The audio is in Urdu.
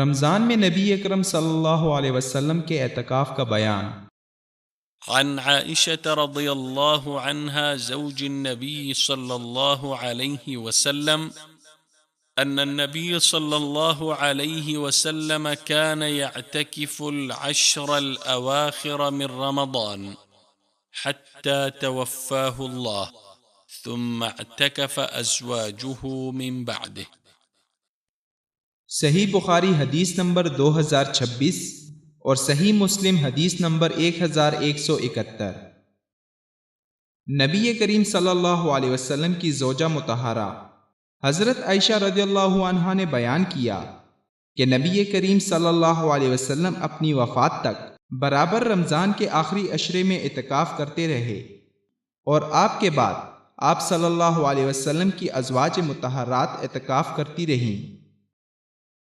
رمضان میں نبی اکرم صلی اللہ علیہ وسلم کے اعتکاف کا بیان۔ عن عائشة رضي الله عنها زوج النبي صلى الله عليه وسلم أن النبي صلى الله عليه وسلم كان يعتكف العشر الأواخر من رمضان حتى توفاه الله ثم اعتكف أزواجه من بعده۔ صحیح بخاری حدیث نمبر 2026 اور صحیح مسلم حدیث نمبر 1171۔ نبی کریم صلی اللہ علیہ وسلم کی زوجہ مطہرہ حضرت عائشہ رضی اللہ عنہا نے بیان کیا کہ نبی کریم صلی اللہ علیہ وسلم اپنی وفات تک برابر رمضان کے آخری عشرے میں اعتکاف کرتے رہے، اور آپ کے بعد آپ صلی اللہ علیہ وسلم کی ازواج مطہرات اعتکاف کرتی رہیں۔